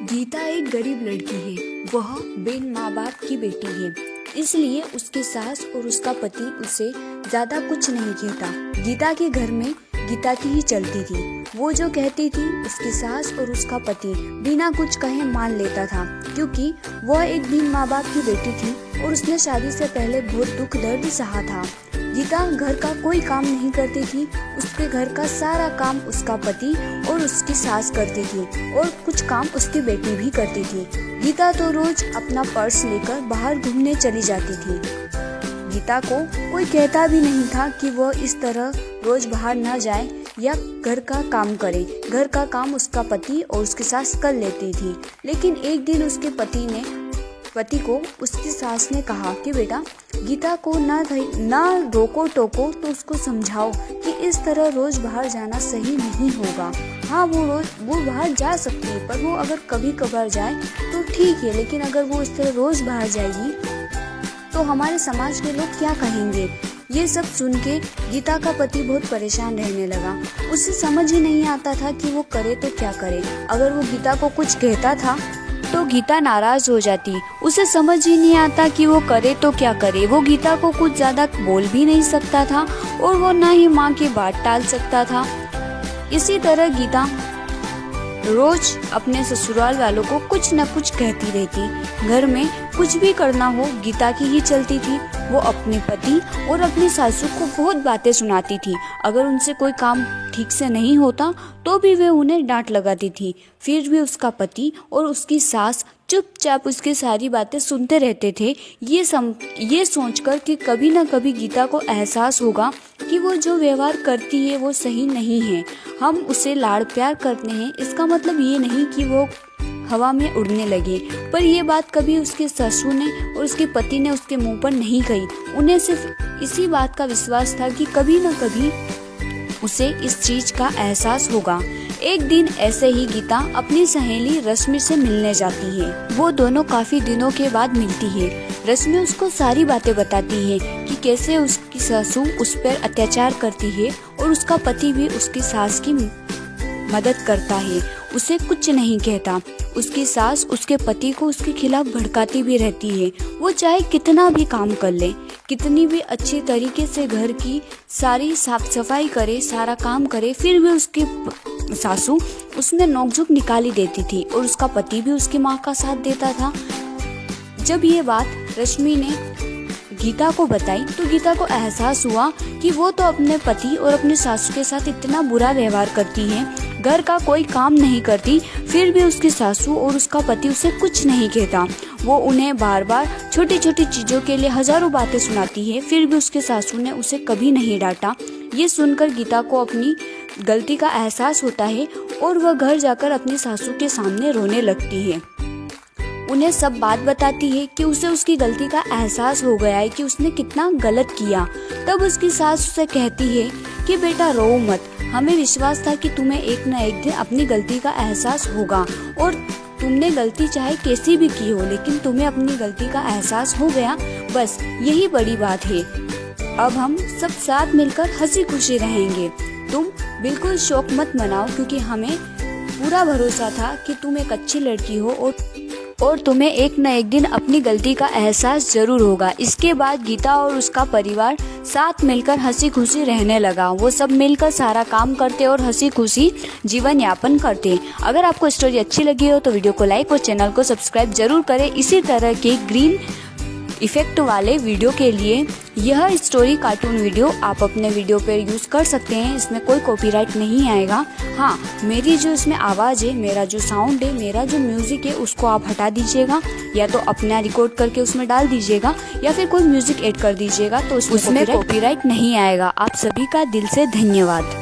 गीता एक गरीब लड़की है। वह बिन माँ बाप की बेटी है, इसलिए उसकी सास और उसका पति उसे ज्यादा कुछ नहीं कहता। गीता के घर में गीता की ही चलती थी। वो जो कहती थी उसकी सास और उसका पति बिना कुछ कहे मान लेता था, क्योंकि वह एक बिन माँ बाप की बेटी थी और उसने शादी से पहले बहुत दुख दर्द सहा था। गीता घर का कोई काम नहीं करती थी। उसके घर का सारा काम उसका पति और उसकी सास करती थी और कुछ काम उसकी बेटी भी करती थी। गीता तो रोज अपना पर्स लेकर बाहर घूमने चली जाती थी। गीता को कोई कहता भी नहीं था कि वह इस तरह रोज बाहर न जाए या घर का काम करे। घर का काम उसका पति और उसकी सास कर लेती थी। लेकिन एक दिन उसके पति को उसकी सास ने कहा कि बेटा, गीता को ना रोको टोको तो उसको समझाओ कि इस तरह रोज बाहर जाना सही नहीं होगा। हाँ, वो बाहर जा सकती है, पर वो अगर कभी कभार जाए तो ठीक है, लेकिन अगर वो इस तरह रोज बाहर जाएगी तो हमारे समाज के लोग क्या कहेंगे। ये सब सुन के गीता का पति बहुत परेशान रहने लगा। उसे समझ ही नहीं आता था कि वो करे तो क्या करे। अगर वो गीता को कुछ कहता था तो गीता नाराज हो जाती। उसे समझ ही नहीं आता कि वो करे तो क्या करे। वो गीता को कुछ ज्यादा बोल भी नहीं सकता था और वो ना ही माँ की बात टाल सकता था। इसी तरह गीता रोज अपने ससुराल वालों को कुछ न कुछ कहती रहती। घर में कुछ भी करना हो गीता की ही चलती थी। वो अपने पति और अपनी सासू को बहुत बातें सुनाती थी। अगर उनसे कोई काम ठीक से नहीं होता तो भी वे उन्हें डांट लगाती थी। फिर भी उसका पति और उसकी सास चुपचाप उसकी सारी बातें सुनते रहते थे, ये सोचकर कि कभी न कभी गीता को एहसास होगा कि वो जो व्यवहार करती है वो सही नहीं है। हम उसे लाड़ प्यार करते हैं, इसका मतलब ये नहीं कि वो हवा में उड़ने लगे। पर ये बात कभी उसके ससुर ने और उसके पति ने उसके मुंह पर नहीं कही। उन्हें सिर्फ इसी बात का विश्वास था कि कभी न कभी उसे इस चीज का एहसास होगा। एक दिन ऐसे ही गीता अपनी सहेली रश्मि से मिलने जाती है। वो दोनों काफी दिनों के बाद मिलती है। रश्मि उसको सारी बातें बताती है कि कैसे उसकी सासू उस पर अत्याचार करती है और उसका पति भी उसकी सास की मदद करता है, उसे कुछ नहीं कहता। उसकी सास उसके पति को उसके खिलाफ भड़काती भी रहती है। वो चाहे कितना भी काम कर ले, कितनी भी अच्छी तरीके से घर की सारी साफ सफाई करे, सारा काम करे, फिर भी उसकी सासू उसमें नोकझोंक निकाली देती थी और उसका पति भी उसकी माँ का साथ देता था। जब ये बात रश्मि ने गीता को बताई तो गीता को एहसास हुआ कि वो तो अपने पति और अपने सासू के साथ इतना बुरा व्यवहार करती है, घर का कोई काम नहीं करती, फिर भी उसकी सासू और उसका पति उसे कुछ नहीं कहता। वो उन्हें बार बार छोटी छोटी चीजों के लिए हजारों बातें सुनाती है, फिर भी उसके सासू ने उसे कभी नहीं डांटा। ये सुनकर गीता को अपनी गलती का एहसास होता है और वह घर जाकर अपनी सासू के सामने रोने लगती है। उन्हें सब बात बताती है कि उसे उसकी गलती का एहसास हो गया है कि उसने कितना गलत किया। तब उसकी सास उसे कहती है कि बेटा रो मत, हमें विश्वास था कि तुम्हें एक न एक दिन अपनी गलती का एहसास होगा और तुमने गलती चाहे कैसी भी की हो, लेकिन तुम्हें अपनी गलती का एहसास हो गया, बस यही बड़ी बात है। अब हम सब साथ मिलकर हंसी खुशी रहेंगे। तुम बिल्कुल शौक मत मनाओ, क्योंकि हमें पूरा भरोसा था कि तुम एक अच्छी लड़की हो और तुम्हें एक न एक दिन अपनी गलती का एहसास जरूर होगा। इसके बाद गीता और उसका परिवार साथ मिलकर हंसी खुशी रहने लगा। वो सब मिलकर सारा काम करते और हंसी खुशी जीवन यापन करते। अगर आपको स्टोरी अच्छी लगी हो तो वीडियो को लाइक और चैनल को सब्सक्राइब जरूर करें। इसी तरह के ग्रीन इफेक्ट वाले वीडियो के लिए यह स्टोरी कार्टून वीडियो आप अपने वीडियो पर यूज़ कर सकते हैं। इसमें कोई कॉपीराइट नहीं आएगा। हाँ, मेरी जो इसमें आवाज़ है, मेरा जो साउंड है, मेरा जो म्यूज़िक है, उसको आप हटा दीजिएगा, या तो अपना रिकॉर्ड करके उसमें डाल दीजिएगा या फिर कोई म्यूज़िक ऐड कर दीजिएगा, तो उसमें कॉपीराइट नहीं आएगा। आप सभी का दिल से धन्यवाद।